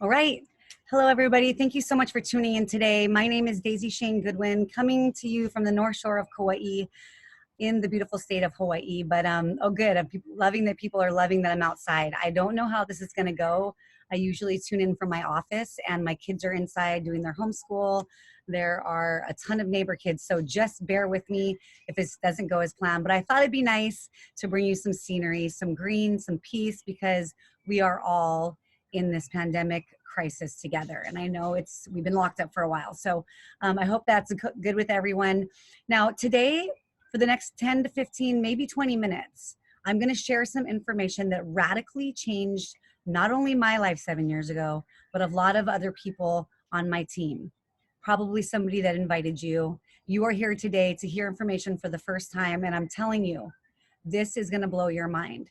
All right. Hello, everybody. Thank you so much for tuning in today. My name is Daisy Shane Goodwin, coming to you from the North Shore of Kauai in the beautiful state of Hawaii. But oh, good. I'm loving that people are loving that I'm outside. I don't know how this is going to go. I usually tune in from my office, and my kids are inside doing their homeschool. There are a ton of neighbor kids, so just bear with me if this doesn't go as planned. But I thought it'd be nice to bring you some scenery, some green, some peace, because we are all in this pandemic crisis together. And I know we've been locked up for a while. So I hope that's good with everyone. Now, today, for the next 10 to 15, maybe 20 minutes, I'm going to share some information that radically changed not only my life 7 years ago, but a lot of other people on my team. Probably somebody that invited you. You are here today to hear information for the first time, and I'm telling you, this is going to blow your mind.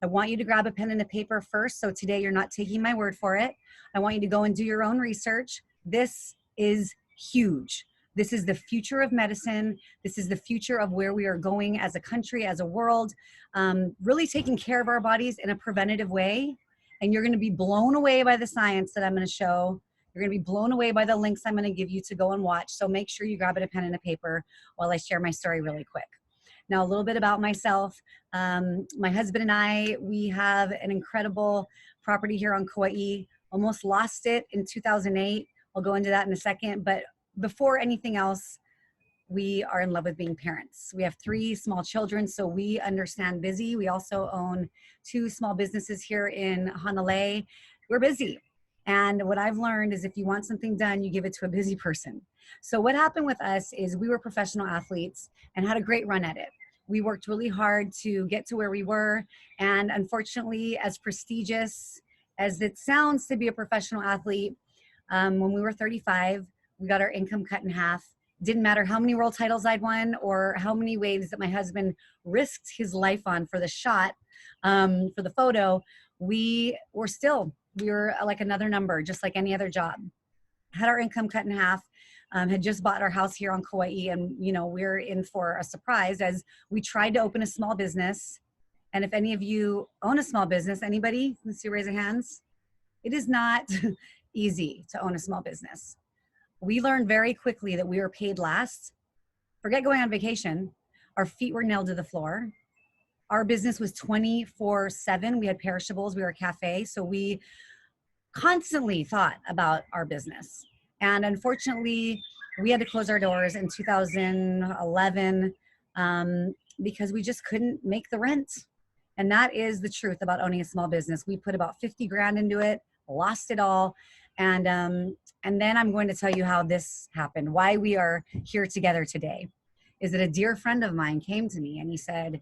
I want you to grab a pen and a paper first. So today you're not taking my word for it. I want you to go and do your own research. This is huge. This is the future of medicine. This is the future of where we are going as a country, as a world, really taking care of our bodies in a preventative way. And you're going to be blown away by the science that I'm going to show. You're going to be blown away by the links I'm going to give you to go and watch. So make sure you grab a pen and a paper while I share my story really quick. Now, a little bit about myself. My husband and I, we have an incredible property here on Kauai. Almost lost it in 2008. I'll go into that in a second. But before anything else, we are in love with being parents. We have 3 small children, so we understand busy. We also own 2 small businesses here in Hanalei. We're busy. And what I've learned is if you want something done, you give it to a busy person. So what happened with us is we were professional athletes and had a great run at it. We worked really hard to get to where we were. And unfortunately, as prestigious as it sounds to be a professional athlete, when we were 35, we got our income cut in half. Didn't matter how many world titles I'd won or how many waves that my husband risked his life on for the shot, for the photo, we were like another number, just like any other job. Had our income cut in half, had just bought our house here on Kauai, and we're in for a surprise as we tried to open a small business. And if any of you own a small business, anybody? Let's see, raise your hands. It is not easy to own a small business. We learned very quickly that we were paid last. Forget going on vacation. Our feet were nailed to the floor. Our business was 24/7. We had perishables. We were a cafe. So we constantly thought about our business. And unfortunately, we had to close our doors in 2011 because we just couldn't make the rent. And that is the truth about owning a small business. We put about 50 grand into it, lost it all. And then I'm going to tell you how this happened, why we are here together today. Is that a dear friend of mine came to me and he said,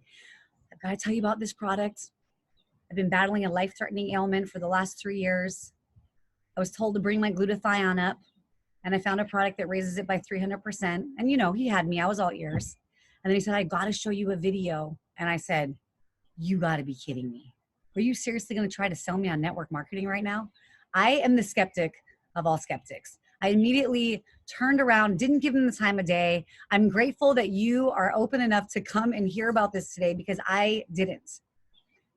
I've got to tell you about this product. I've been battling a life-threatening ailment for the last 3 years. I was told to bring my glutathione up, and I found a product that raises it by 300%. And he had me, I was all ears. And then he said, I got to show you a video. And I said, you got to be kidding me. Are you seriously going to try to sell me on network marketing right now? I am the skeptic of all skeptics. I immediately turned around, didn't give him the time of day. I'm grateful that you are open enough to come and hear about this today because I didn't.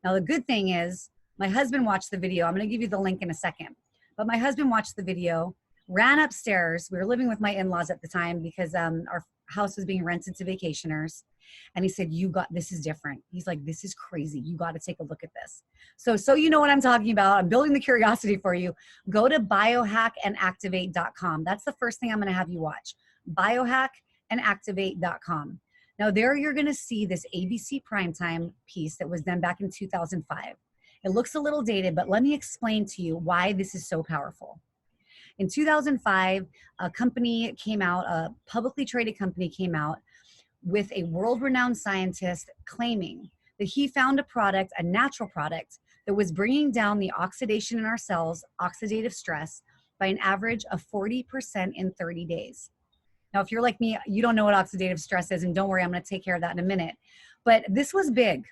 Now, the good thing is my husband watched the video. I'm going to give you the link in a second. But my husband watched the video, ran upstairs. We were living with my in-laws at the time because our house was being rented to vacationers. And he said, this is different. He's like, this is crazy. You got to take a look at this. So you know what I'm talking about. I'm building the curiosity for you. Go to biohackandactivate.com. That's the first thing I'm going to have you watch. Biohackandactivate.com. Now there you're going to see this ABC Primetime piece that was done back in 2005. It looks a little dated, but let me explain to you why this is so powerful. In 2005, a publicly traded company came out with a world-renowned scientist claiming that he found a natural product that was bringing down the oxidation in our cells, oxidative stress, by an average of 40% in 30 days. Now, if you're like me, you don't know what oxidative stress is, and don't worry, I'm going to take care of that in a minute. But this was big.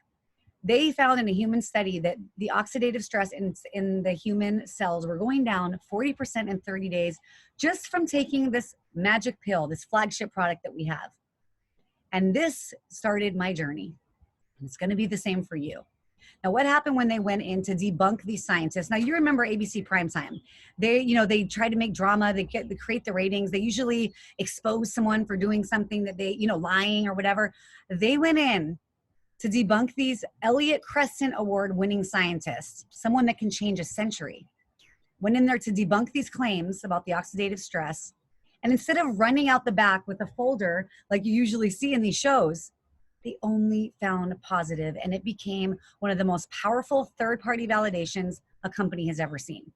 They found in a human study that the oxidative stress in the human cells were going down 40% in 30 days just from taking this magic pill, this flagship product that we have. And this started my journey. It's going to be the same for you. Now, what happened when they went in to debunk these scientists? Now, you remember ABC Primetime. They try to make drama, they create the ratings. They usually expose someone for doing something that lying or whatever. They went in to debunk these Elliott Crescent Award winning scientists, someone that can change a century. Went in there to debunk these claims about the oxidative stress. And instead of running out the back with a folder like you usually see in these shows, they only found positive, and it became one of the most powerful third-party validations a company has ever seen.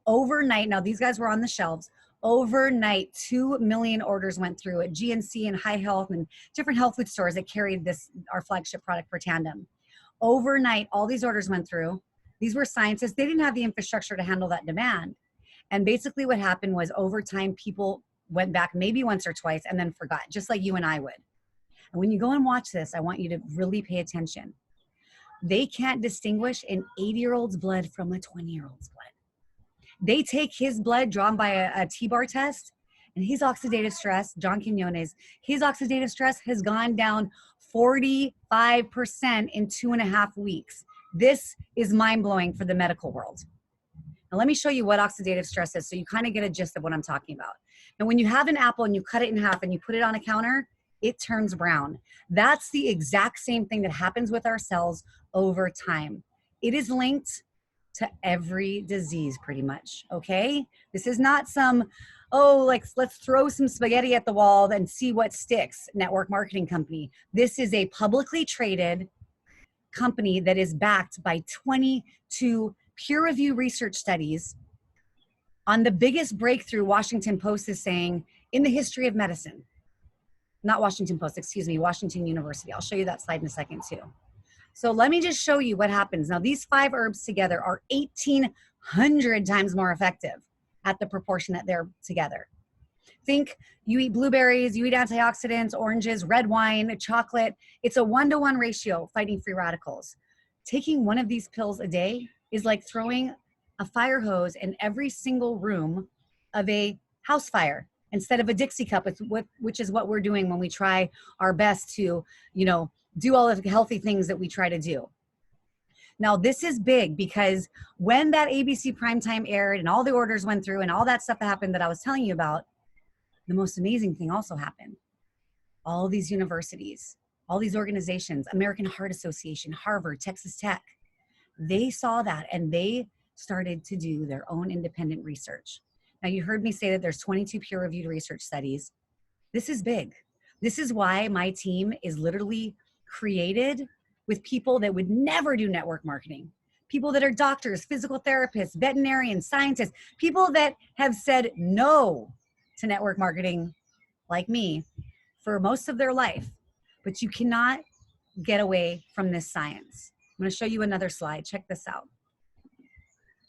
Overnight, now these guys were on the shelves, overnight 2 million orders went through at GNC and High Health and different health food stores that carried our flagship product Protandim. Overnight, all these orders went through. These were scientists. They didn't have the infrastructure to handle that demand. And basically what happened was over time, people went back maybe once or twice and then forgot, just like you and I would. And when you go and watch this, I want you to really pay attention. They can't distinguish an 80-year-old's blood from a 20-year-old's blood. They take his blood drawn by a T-bar test, and his oxidative stress, John Quinones, his oxidative stress has gone down 45% in 2.5 weeks. This is mind-blowing for the medical world. Now, let me show you what oxidative stress is so you kind of get a gist of what I'm talking about. Now, when you have an apple and you cut it in half and you put it on a counter, it turns brown. That's the exact same thing that happens with our cells over time. It is linked to every disease pretty much, okay? This is not some, let's throw some spaghetti at the wall and see what sticks network marketing company. This is a publicly traded company that is backed by 22 peer-reviewed research studies on the biggest breakthrough Washington Post is saying in the history of medicine. Not Washington Post, excuse me, Washington University. I'll show you that slide in a second too. So let me just show you what happens. Now, these 5 herbs together are 1,800 times more effective at the proportion that they're together. Think you eat blueberries, you eat antioxidants, oranges, red wine, chocolate. It's a 1-to-1 ratio fighting free radicals. Taking one of these pills a day is like throwing a fire hose in every single room of a house fire instead of a Dixie cup, which is what we're doing when we try our best to, do all of the healthy things that we try to do. Now, this is big because when that ABC Primetime aired and all the orders went through and all that stuff that happened that I was telling you about, the most amazing thing also happened. All these universities, all these organizations, American Heart Association, Harvard, Texas Tech, they saw that and they started to do their own independent research. Now, you heard me say that there's 22 peer-reviewed research studies. This is big. This is why my team is literally created with people that would never do network marketing, people that are doctors, physical therapists, veterinarians, scientists, people that have said no to network marketing like me for most of their life. But you cannot get away from this science. I'm going to show you another slide. Check this out.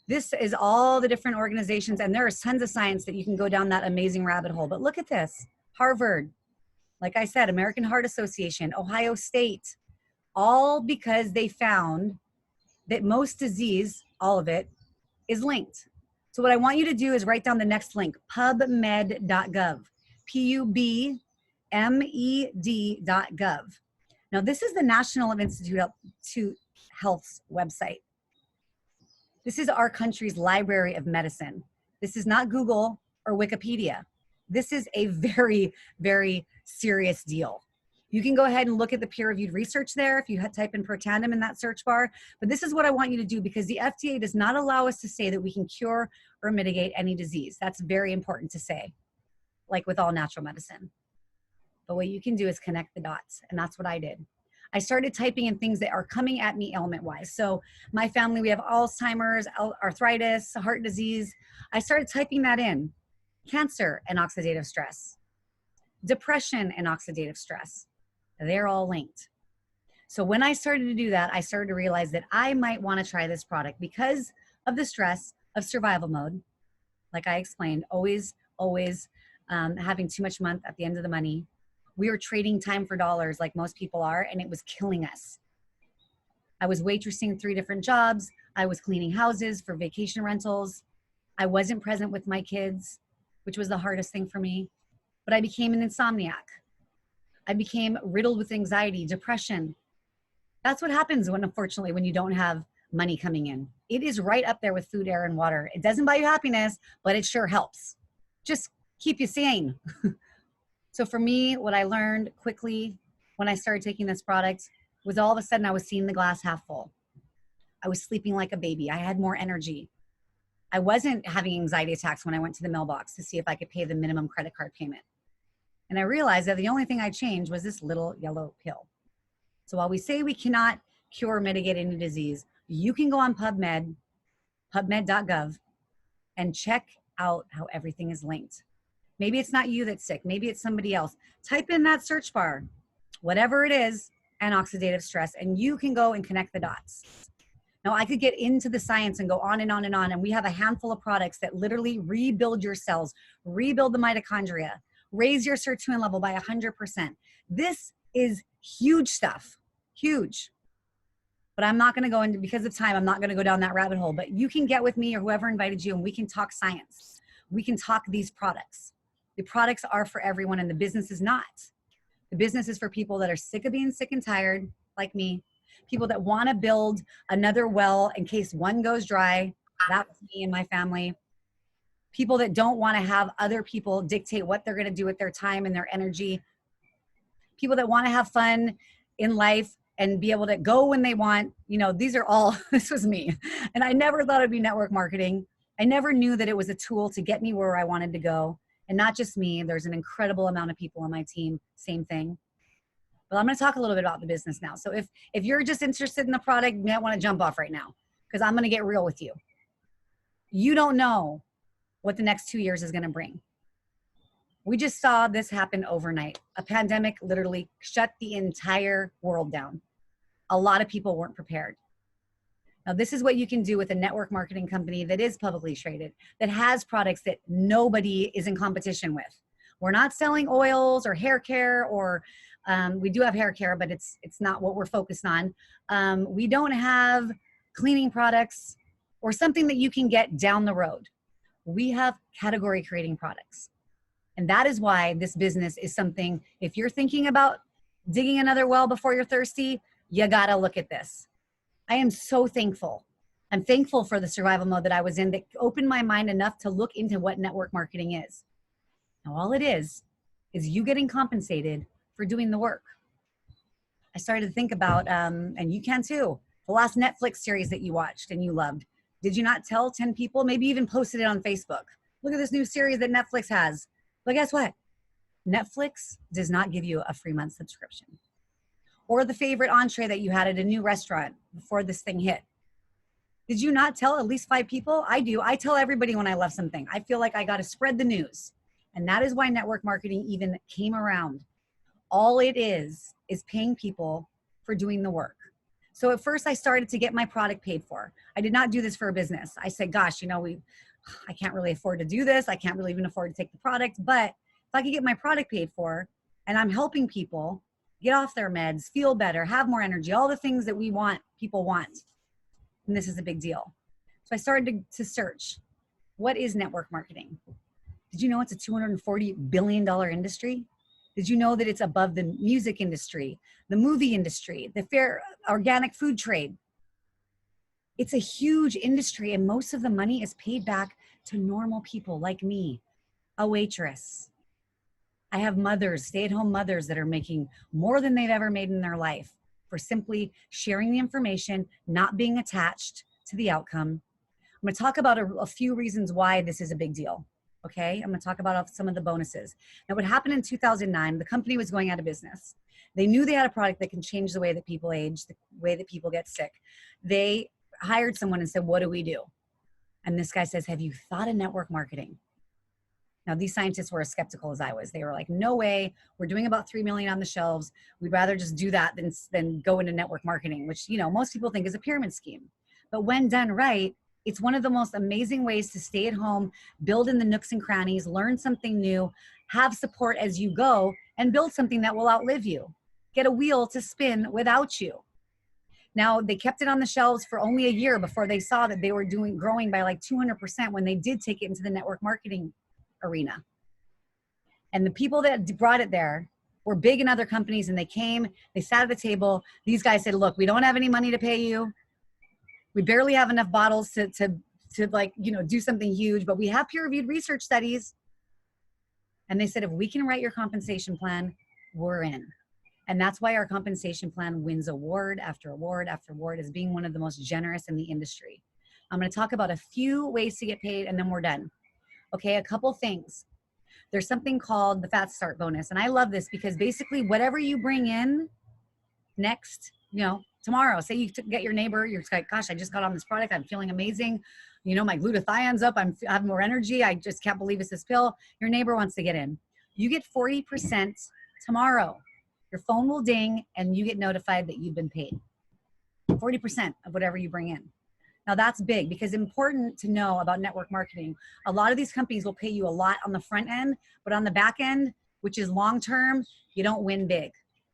This is all the different organizations, and there is tons of science that you can go down that amazing rabbit hole. But look at this. Harvard, like I said, American Heart Association, Ohio State, all because they found that most disease, all of it, is linked. So what I want you to do is write down the next link, pubmed.gov, PUBMED.gov. Now, this is the National Institute of Health's website. This is our country's library of medicine. This is not Google or Wikipedia. This is a very, very serious deal. You can go ahead and look at the peer-reviewed research there if you type in Protandim in that search bar. But this is what I want you to do because the FDA does not allow us to say that we can cure or mitigate any disease. That's very important to say, like with all natural medicine. But what you can do is connect the dots, and that's what I did. I started typing in things that are coming at me ailment-wise. So my family, we have Alzheimer's, arthritis, heart disease. I started typing that in. Cancer and oxidative stress. Depression and oxidative stress. They're all linked. So when I started to do that, I started to realize that I might want to try this product because of the stress of survival mode. Like I explained, always having too much month at the end of the money. We were trading time for dollars like most people are, and it was killing us. I was waitressing 3 different jobs. I was cleaning houses for vacation rentals. I wasn't present with my kids, which was the hardest thing for me. But I became an insomniac. I became riddled with anxiety, depression. That's what happens when, unfortunately, when you don't have money coming in. It is right up there with food, air, and water. It doesn't buy you happiness, but it sure helps. Just keep you sane. So for me, what I learned quickly when I started taking this product was all of a sudden I was seeing the glass half full. I was sleeping like a baby. I had more energy. I wasn't having anxiety attacks when I went to the mailbox to see if I could pay the minimum credit card payment. And I realized that the only thing I changed was this little yellow pill. So while we say we cannot cure or mitigate any disease, you can go on PubMed, pubmed.gov, and check out how everything is linked. Maybe it's not you that's sick. Maybe it's somebody else. Type in that search bar, whatever it is, and oxidative stress, and you can go and connect the dots. Now, I could get into the science and go on and on and on, and we have a handful of products that literally rebuild your cells, rebuild the mitochondria, raise your sirtuin level by 100%. This is huge stuff, huge. But I'm not going to go into, because of time, I'm not going to go down that rabbit hole. But you can get with me or whoever invited you, and we can talk science. We can talk these products. The products are for everyone, and the business is not. The business is for people that are sick of being sick and tired, like me. People that want to build another well in case one goes dry. That's me and my family. People that don't want to have other people dictate what they're going to do with their time and their energy. People that want to have fun in life and be able to go when they want. You know, these are all, this was me. And I never thought it'd be network marketing. I never knew that it was a tool to get me where I wanted to go. And not just me, there's an incredible amount of people on my team, same thing. But I'm going to talk a little bit about the business now. So if you're just interested in the product, you might want to jump off right now, because I'm going to get real with you. You don't know what the next 2 years is going to bring. We just saw this happen overnight. A pandemic literally shut the entire world down. A lot of people weren't prepared. Now, this is what you can do with a network marketing company that is publicly traded, that has products that nobody is in competition with. We're not selling oils or hair care, or we do have hair care, but it's not what we're focused on. We don't have cleaning products or something that you can get down the road. We have category creating products. And that is why this business is something, if you're thinking about digging another well before you're thirsty, you gotta look at this. I am so thankful. I'm thankful for the survival mode that I was in that opened my mind enough to look into what network marketing is. Now, all it is you getting compensated for doing the work. I started to think about, and you can too, the last Netflix series that you watched and you loved. Did you not tell 10 people, maybe even posted it on Facebook? Look at this new series that Netflix has. But guess what? Netflix does not give you a free month subscription. Or the favorite entree that you had at a new restaurant before this thing hit. Did you not tell at least 5 people? I do. I tell everybody when I love something. I feel like I got to spread the news. And that is why network marketing even came around. All it is paying people for doing the work. So at first I started to get my product paid for. I did not do this for a business. I said, gosh, you know, I can't really afford to do this. I can't really even afford to take the product, but if I could get my product paid for and I'm helping people get off their meds, feel better, have more energy, all the things that we want, people want, and this is a big deal. So I started to search, what is network marketing? Did you know it's a $240 billion industry? Did you know that it's above the music industry, the movie industry, the fair organic food trade? It's a huge industry, and most of the money is paid back to normal people like me, a waitress. I have mothers, stay-at-home mothers that are making more than they've ever made in their life for simply sharing the information, not being attached to the outcome. I'm going to talk about a few reasons why this is a big deal. Okay, I'm going to talk about some of the bonuses. Now, what happened in 2009, the company was going out of business. They knew they had a product that can change the way that people age, the way that people get sick. They hired someone and said, what do we do? And this guy says, have you thought of network marketing? Now, these scientists were as skeptical as I was. They were like, no way. We're doing about 3 million on the shelves. We'd rather just do that than go into network marketing, which, you know, most people think is a pyramid scheme. But when done right, it's one of the most amazing ways to stay at home, build in the nooks and crannies, learn something new, have support as you go, and build something that will outlive you. Get a wheel to spin without you. Now, they kept it on the shelves for only a year before they saw that they were growing by like 200% when they did take it into the network marketing arena. And the people that brought it there were big in other companies, and they came, they sat at the table. These guys said, look, we don't have any money to pay you. We barely have enough bottles to like, you know, do something huge, but we have peer-reviewed research studies. And they said, if we can write your compensation plan, we're in. And that's why our compensation plan wins award after award after award as being one of the most generous in the industry. I'm going to talk about a few ways to get paid, and then we're done. Okay, a couple things. There's something called the Fat Start bonus. And I love this because basically whatever you bring in next, you know, tomorrow, say you get your neighbor, you're like, gosh, I just got on this product. I'm feeling amazing. You know, my glutathione's up. I have more energy. I just can't believe it's this pill. Your neighbor wants to get in. You get 40% tomorrow. Your phone will ding and you get notified that you've been paid 40% of whatever you bring in. Now that's big because important to know about network marketing. A lot of these companies will pay you a lot on the front end, but on the back end, which is long-term, you don't win big.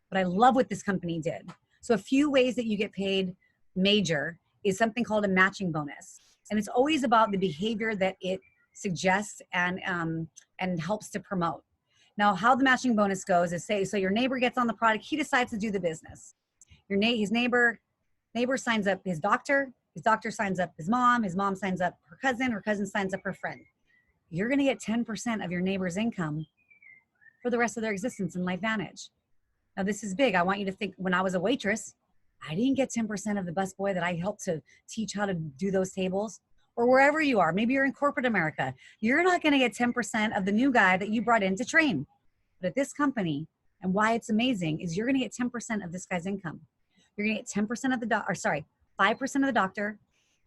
But I love what this company did. So a few ways that you get paid major is something called a matching bonus. And it's always about the behavior that it suggests and helps to promote. Now, how the matching bonus goes is, say, so your neighbor gets on the product, he decides to do the business. His neighbor signs up his doctor signs up his mom signs up her cousin signs up her friend. You're gonna get 10% of your neighbor's income for the rest of their existence in LifeVantage. Now this is big. I want you to think, when I was a waitress, I didn't get 10% of the busboy that I helped to teach how to do those tables. Or wherever you are, maybe you're in corporate America, you're not gonna get 10% of the new guy that you brought in to train. But at this company, and why it's amazing, is you're gonna get 10% of this guy's income. You're gonna get 10% of the 5% of the doctor,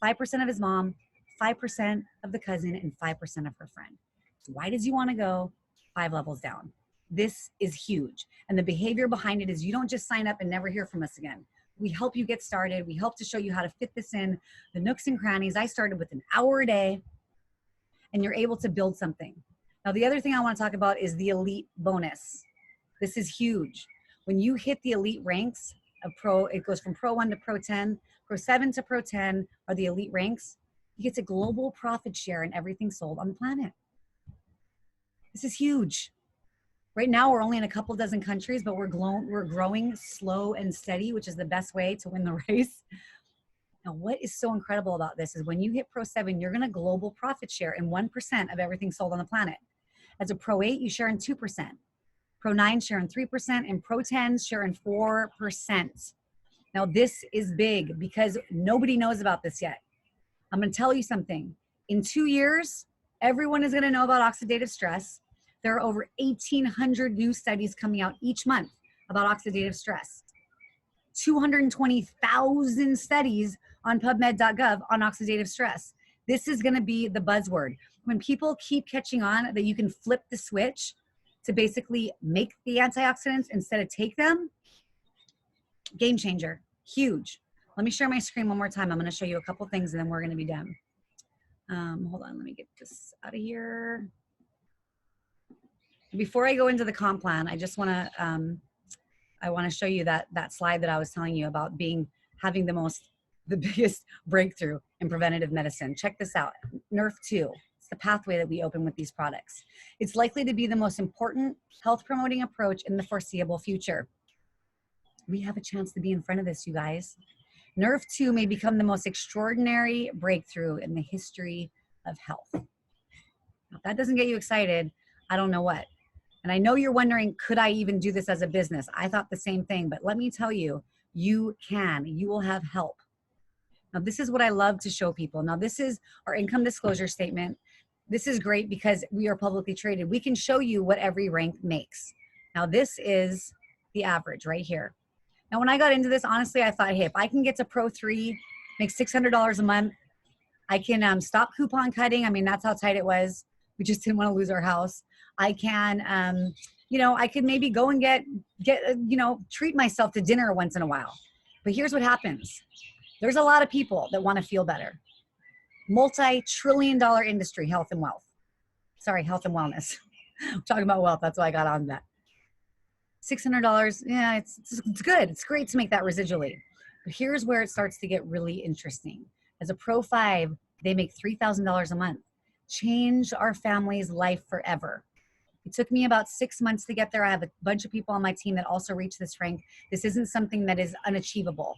5% of his mom, 5% of the cousin, and 5% of her friend. So why does you wanna go 5 levels down? This is huge. And the behavior behind it is you don't just sign up and never hear from us again. We help you get started. We help to show you how to fit this in, the nooks and crannies. I started with an hour a day, and you're able to build something. Now, the other thing I want to talk about is the elite bonus. This is huge. When you hit the elite ranks of pro, it goes from Pro 1 to Pro 10, Pro 7 to Pro 10 are the elite ranks. You get a global profit share in everything sold on the planet. This is huge. Right now, we're only in a couple dozen countries, but we're growing slow and steady, which is the best way to win the race. Now, what is so incredible about this is when you hit Pro 7, you're going to global profit share in 1% of everything sold on the planet. As a Pro 8, you share in 2%. Pro 9 share in 3%, and Pro 10 share in 4%. Now, this is big because nobody knows about this yet. I'm going to tell you something. In 2 years, everyone is going to know about oxidative stress. There are over 1,800 new studies coming out each month about oxidative stress. 220,000 studies on PubMed.gov on oxidative stress. This is gonna be the buzzword. When people keep catching on that you can flip the switch to basically make the antioxidants instead of take them, game changer, huge. Let me share my screen one more time. I'm gonna show you a couple things and then we're gonna be done. Hold on, let me get this out of here. Before I go into the comp plan, I just want to show you that slide that I was telling you about having the biggest breakthrough in preventative medicine. Check this out, NRF2. It's the pathway that we open with these products. It's likely to be the most important health promoting approach in the foreseeable future. We have a chance to be in front of this, you guys. NRF2 may become the most extraordinary breakthrough in the history of health. Now, if that doesn't get you excited, I don't know what. And I know you're wondering, could I even do this as a business? I thought the same thing, but let me tell you, you can. You will have help. Now, this is what I love to show people. Now, this is our income disclosure statement. This is great because we are publicly traded. We can show you what every rank makes. Now, this is the average right here. Now, when I got into this, honestly, I thought, hey, if I can get to Pro 3, make $600 a month, I can stop coupon cutting. I mean, that's how tight it was. We just didn't want to lose our house. I can, you know, I could maybe go and treat myself to dinner once in a while. But here's what happens. There's a lot of people that want to feel better. Multi-trillion-dollar industry, health and wealth. Sorry, health and wellness. I'm talking about wealth. That's why I got on that. $600, yeah, it's good. It's great to make that residually. But here's where it starts to get really interesting. As a Pro 5, they make $3,000 a month. Change our family's life forever. It took me about 6 months to get there. I have a bunch of people on my team that also reach this rank. This isn't something that is unachievable.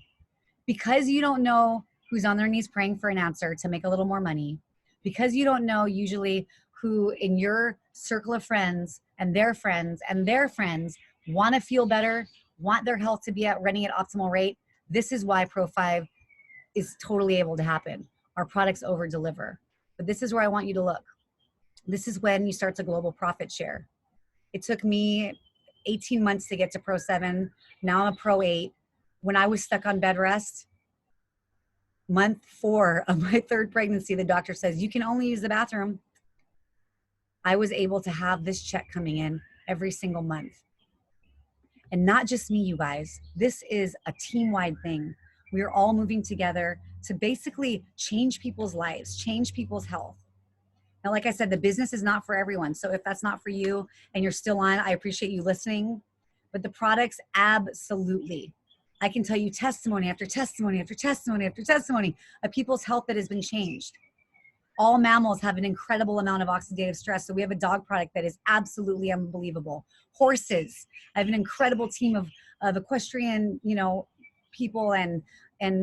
Because you don't know who's on their knees praying for an answer to make a little more money, because you don't know usually who in your circle of friends and their friends and their friends want to feel better, want their health to be at running at optimal rate, this is why Pro5 is totally able to happen. Our products over deliver. But this is where I want you to look. This is when you start to global profit share. It took me 18 months to get to Pro 7. Now I'm a Pro 8. When I was stuck on bed rest, month 4 of my 3rd pregnancy, the doctor says, you can only use the bathroom. I was able to have this check coming in every single month. And not just me, you guys. This is a team-wide thing. We are all moving together to basically change people's lives, change people's health. Now, like I said, the business is not for everyone. So if that's not for you and you're still on, I appreciate you listening. But the products, absolutely. I can tell you testimony after testimony after testimony after testimony of people's health that has been changed. All mammals have an incredible amount of oxidative stress. So we have a dog product that is absolutely unbelievable. Horses, I have an incredible team of equestrian, people and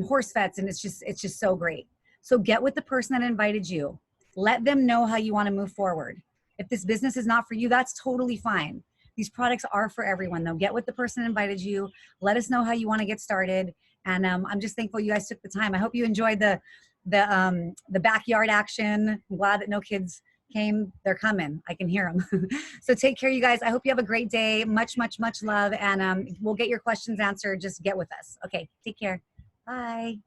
horse vets, and it's just so great. So get with the person that invited you. Let them know how you want to move forward. If this business is not for you, that's totally fine. These products are for everyone though. Get with the person that invited you. Let us know how you want to get started. And I'm just thankful you guys took the time. I hope you enjoyed the backyard action. I'm glad that no kids came. They're coming. I can hear them. So take care, you guys. I hope you have a great day. Much, much, much love. And we'll get your questions answered. Just get with us. Okay, take care. Bye.